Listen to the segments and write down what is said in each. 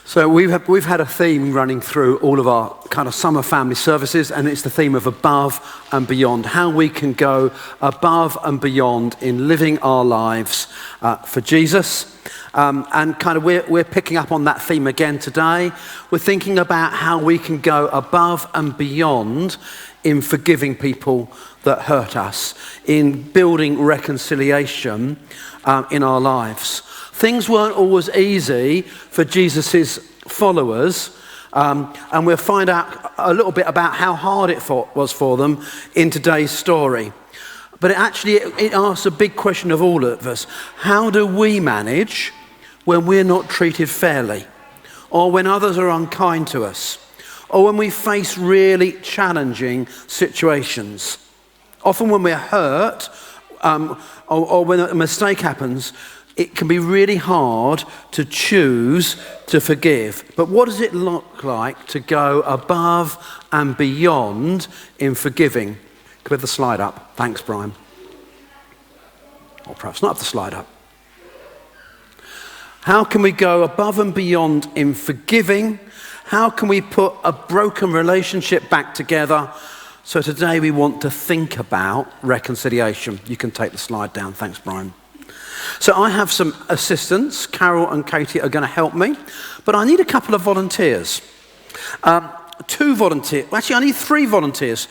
So we've had a theme running through all of our kind of summer family services, and it's the theme of above and beyond, how we can go above and beyond in living our lives for Jesus. And kind of we're picking up on that theme again today. We're thinking about how we can go above and beyond in forgiving people that hurt us, in building reconciliation in our lives. Things weren't always easy for Jesus' followers, and we'll find out a little bit about how hard it was for them in today's story. But it asks a big question of all of us. How do we manage when we're not treated fairly, or when others are unkind to us, or when we face really challenging situations? Often when we're hurt, or when a mistake happens, it can be really hard to choose to forgive. But what does it look like to go above and beyond in forgiving? Can we have the slide up? Thanks, Brian. Or perhaps not have the slide up. How can we go above and beyond in forgiving? How can we put a broken relationship back together? So today we want to think about reconciliation. You can take the slide down. Thanks, Brian. So I have some assistants. Carol and Katie are going to help me. But I need a couple of volunteers. 2 volunteers. Actually, I need 3 volunteers.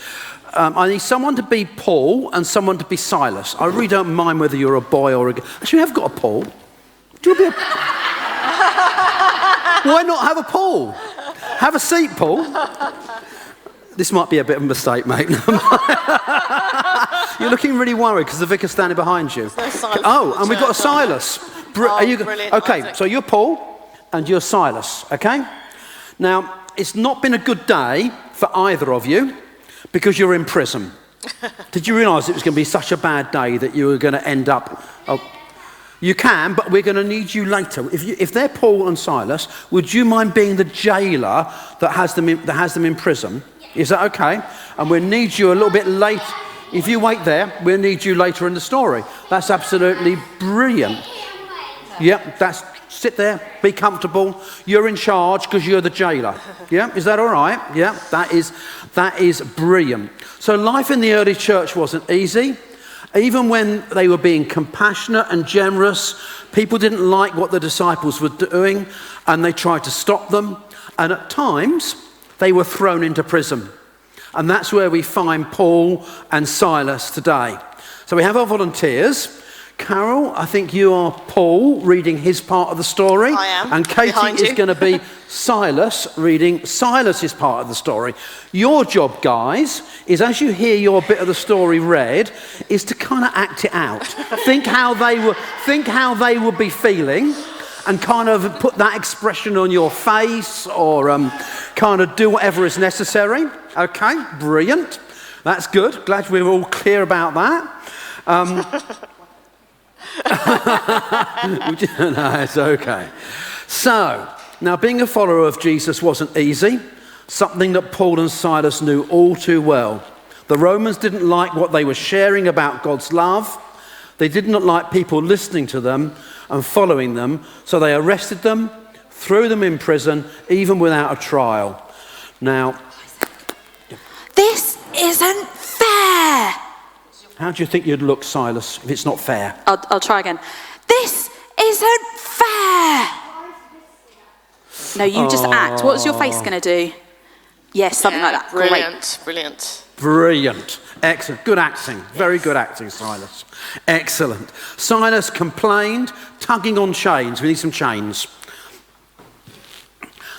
I need someone to be Paul and someone to be Silas. I really don't mind whether you're a boy or a girl. Actually, I've got a Paul. Do you want to be a... Why not have a Paul? Have a seat, Paul. This might be a bit of a mistake, mate. You're looking really worried because the vicar's standing behind you. And we've got a Silas. Brilliant. Okay, so you're Paul and you're Silas, okay? Now, it's not been a good day for either of you because you're in prison. Did you realise it was going to be such a bad day that you were going to end up... You can, but we're going to need you later. If they're Paul and Silas, would you mind being the jailer that has them in prison? Is that okay? And we'll need you a little bit late. If you wait there, we'll need you later in the story. That's absolutely brilliant. Yep, sit there, be comfortable. You're in charge because you're the jailer. Yeah, is that all right? Yeah, that is brilliant. So life in the early church wasn't easy. Even when they were being compassionate and generous, people didn't like what the disciples were doing, and they tried to stop them. And at times, they were thrown into prison. And that's where we find Paul and Silas today. So we have our volunteers. Carol, I think you are Paul reading his part of the story. I am. And Katie is going to be Silas reading Silas's part of the story. Your job, guys, is as you hear your bit of the story read, is to kind of act it out. think how they would be feeling, and kind of put that expression on your face, or kind of do whatever is necessary. Okay, brilliant. That's good. Glad we're all clear about that. No, it's okay. So, now being a follower of Jesus wasn't easy, something that Paul and Silas knew all too well. The Romans didn't like what they were sharing about God's love. They did not like people listening to them and following them, so they arrested them, threw them in prison, even without a trial. Now, this isn't fair. How do you think you'd look, Silas, if it's not fair? I'll try again. This isn't fair. No, you just act. What's your face going to do? Yes, something like that. Brilliant. Excellent. Good acting. Very good acting, Silas. Excellent. Silas complained, tugging on chains. We need some chains.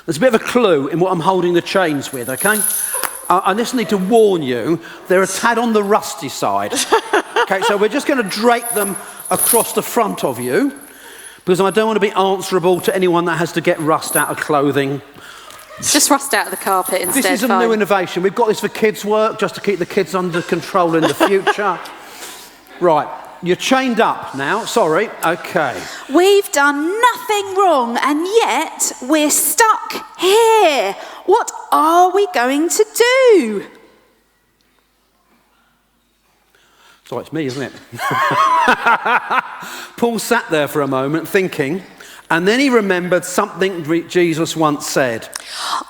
There's a bit of a clue in what I'm holding the chains with, okay? I just need to warn you, they're a tad on the rusty side. Okay, so we're just going to drape them across the front of you, because I don't want to be answerable to anyone that has to get rust out of clothing. Just rust out of the carpet instead. This is a new innovation. We've got this for kids' work, just to keep the kids under control in the future. Right, you're chained up now. Sorry. Okay. We've done nothing wrong, and yet we're stuck here. What are we going to do? So it's me, isn't it? Paul sat there for a moment thinking, And then he remembered something Jesus once said.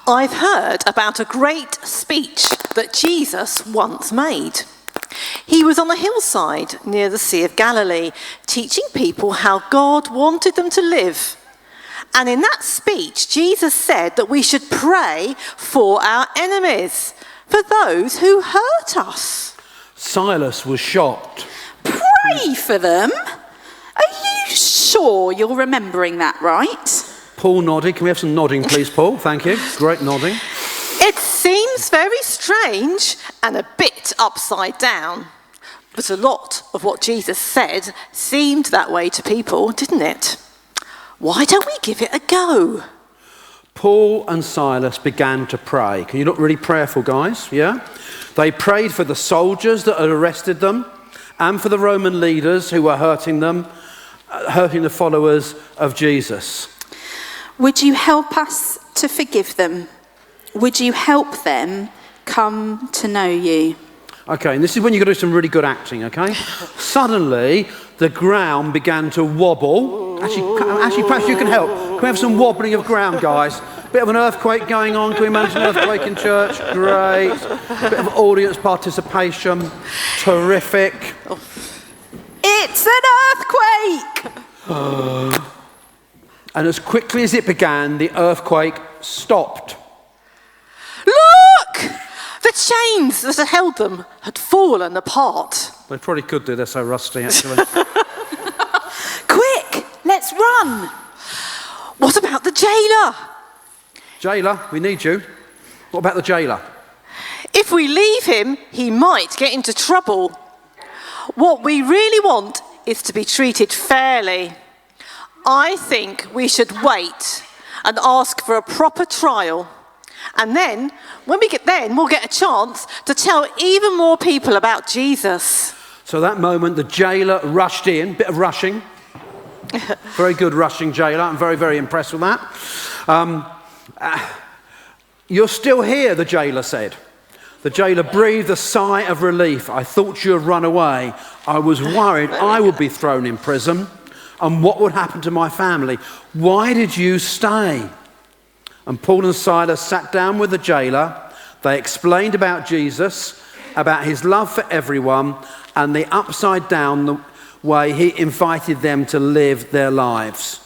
I've heard about a great speech that Jesus once made. He was on a hillside near the Sea of Galilee, teaching people how God wanted them to live. And in that speech, Jesus said that we should pray for our enemies, for those who hurt us. Silas was shocked. Pray for them? Are you sure you're remembering that right? Paul nodded. Can we have some nodding, please, Paul? Thank you. Great nodding. It seems very strange and a bit upside down. But a lot of what Jesus said seemed that way to people, didn't it? Why don't we give it a go? Paul and Silas began to pray. Can you look really prayerful, guys? Yeah? They prayed for the soldiers that had arrested them and for the Roman leaders who were hurting them, hurting the followers of Jesus. Would you help us to forgive them? Would you help them come to know you? Okay, and this is when you've got to do some really good acting, okay? Suddenly, the ground began to wobble. Actually, perhaps you can help. Can we have some wobbling of ground, guys? Bit of an earthquake going on. Can we manage an earthquake in church? Great. Bit of audience participation. Terrific. It's an earthquake! And as quickly as it began, the earthquake stopped. Look! The chains that had held them had fallen apart. They probably could do. They're so rusty, actually. Quick, let's run! What about the jailer? Jailer, we need you. What about the jailer? If we leave him, he might get into trouble. What we really want is to be treated fairly. I think we should wait and ask for a proper trial. And then, when we get we'll get a chance to tell even more people about Jesus. So that moment, the jailer rushed in. Bit of rushing. Very good rushing jailer. I'm very, very impressed with that. You're still here, the jailer said. The jailer breathed a sigh of relief. I thought you had run away. I was worried I would be thrown in prison. And what would happen to my family? Why did you stay? And Paul and Silas sat down with the jailer. They explained about Jesus, about his love for everyone, and the upside down way he invited them to live their lives.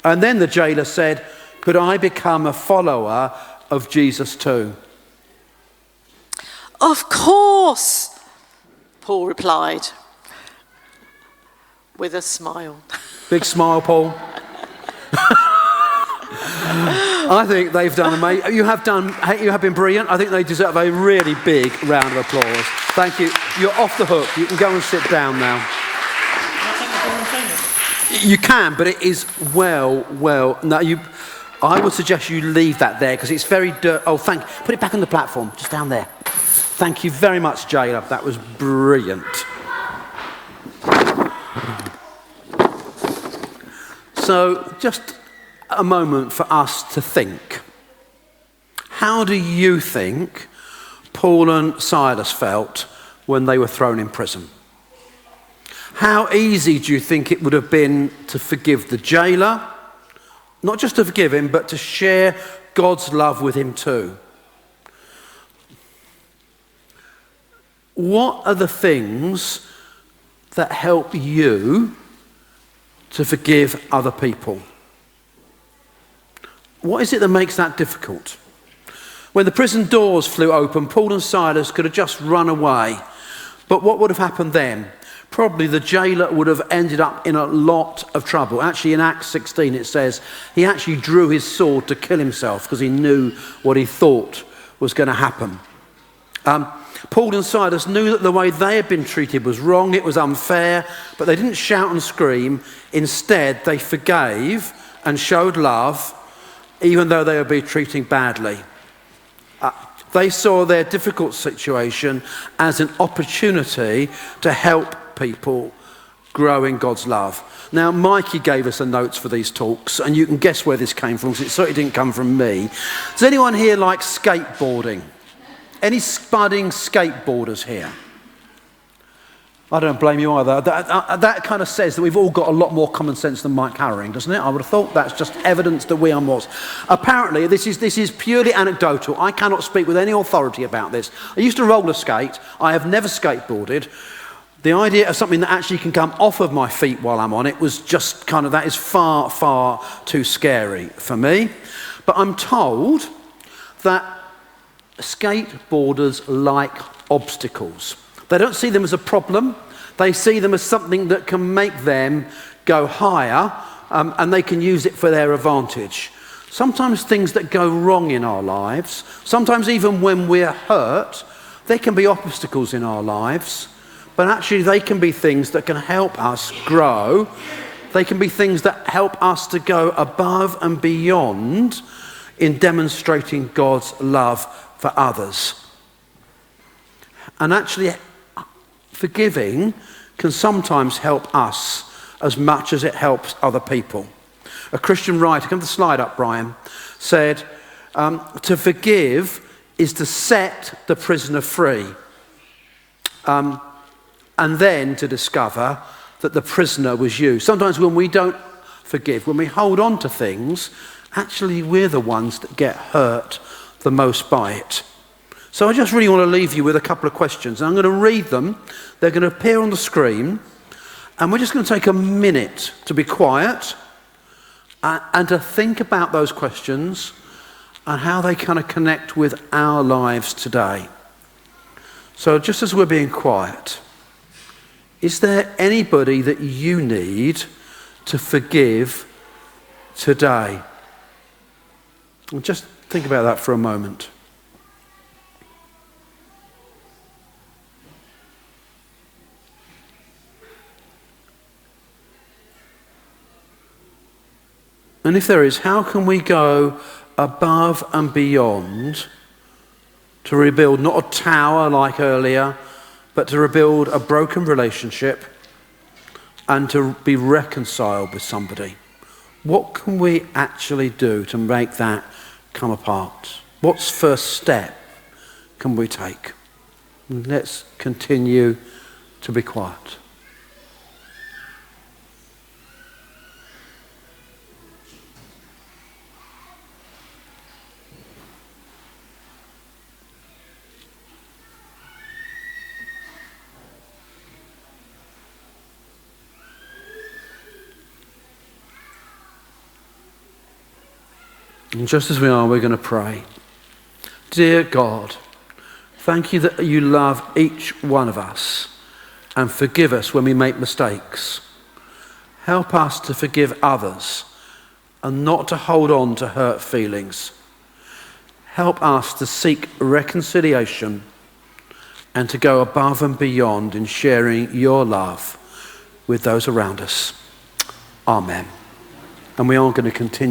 And then the jailer said, could I become a follower of Jesus too? Of course, Paul replied with a smile. Big smile, Paul. I think they've done amazing. You have been brilliant. I think they deserve a really big round of applause. Thank you. You're off the hook. You can go and sit down now. You can, but it is well. No, I would suggest you leave that there because it's very dirty. Oh, put it back on the platform, just down there. Thank you very much, jailer. That was brilliant. So, just a moment for us to think. How do you think Paul and Silas felt when they were thrown in prison? How easy do you think it would have been to forgive the jailer? Not just to forgive him, but to share God's love with him too. What are the things that help you to forgive other people? What is it that makes that difficult? When the prison doors flew open, Paul and Silas could have just run away. But what would have happened then? Probably the jailer would have ended up in a lot of trouble. Actually, in Acts 16, it says he actually drew his sword to kill himself because he knew what he thought was going to happen. Paul and Silas knew that the way they had been treated was wrong, it was unfair, but they didn't shout and scream. Instead, they forgave and showed love, even though they were being treated badly. They saw their difficult situation as an opportunity to help people grow in God's love. Now, Mikey gave us the notes for these talks, and you can guess where this came from, because it certainly didn't come from me. Does anyone here like skateboarding? Any budding skateboarders here? I don't blame you either. That kind of says that we've all got a lot more common sense than Mike Harring, doesn't it? I would have thought that's just evidence that we are more. Apparently, this is purely anecdotal. I cannot speak with any authority about this. I used to roller skate. I have never skateboarded. The idea of something that actually can come off of my feet while I'm on it was just kind of, that is far, far too scary for me. But I'm told that skateboarders like obstacles. They don't see them as a problem. They see them as something that can make them go higher, and they can use it for their advantage. Sometimes things that go wrong in our lives, sometimes even when we're hurt, they can be obstacles in our lives, but actually they can be things that can help us grow. They can be things that help us to go above and beyond in demonstrating God's love for others. And actually, forgiving can sometimes help us as much as it helps other people. A Christian writer, come to the slide up, Brian, said, to forgive is to set the prisoner free, and then to discover that the prisoner was you. Sometimes when we don't forgive, when we hold on to things, actually we're the ones that get hurt the most by it. So I just really want to leave you with a couple of questions. I'm going to read them. They're going to appear on the screen. And we're just going to take a minute to be quiet and to think about those questions and how they kind of connect with our lives today. So just as we're being quiet, is there anybody that you need to forgive today? And just think about that for a moment. And if there is, how can we go above and beyond to rebuild not a tower like earlier, but to rebuild a broken relationship and to be reconciled with somebody? What can we actually do to make that come apart? What's first step can we take? Let's continue to be quiet. And just as we are, we're going to pray. Dear God, thank you that you love each one of us and forgive us when we make mistakes. Help us to forgive others and not to hold on to hurt feelings. Help us to seek reconciliation and to go above and beyond in sharing your love with those around us. Amen. And we are going to continue.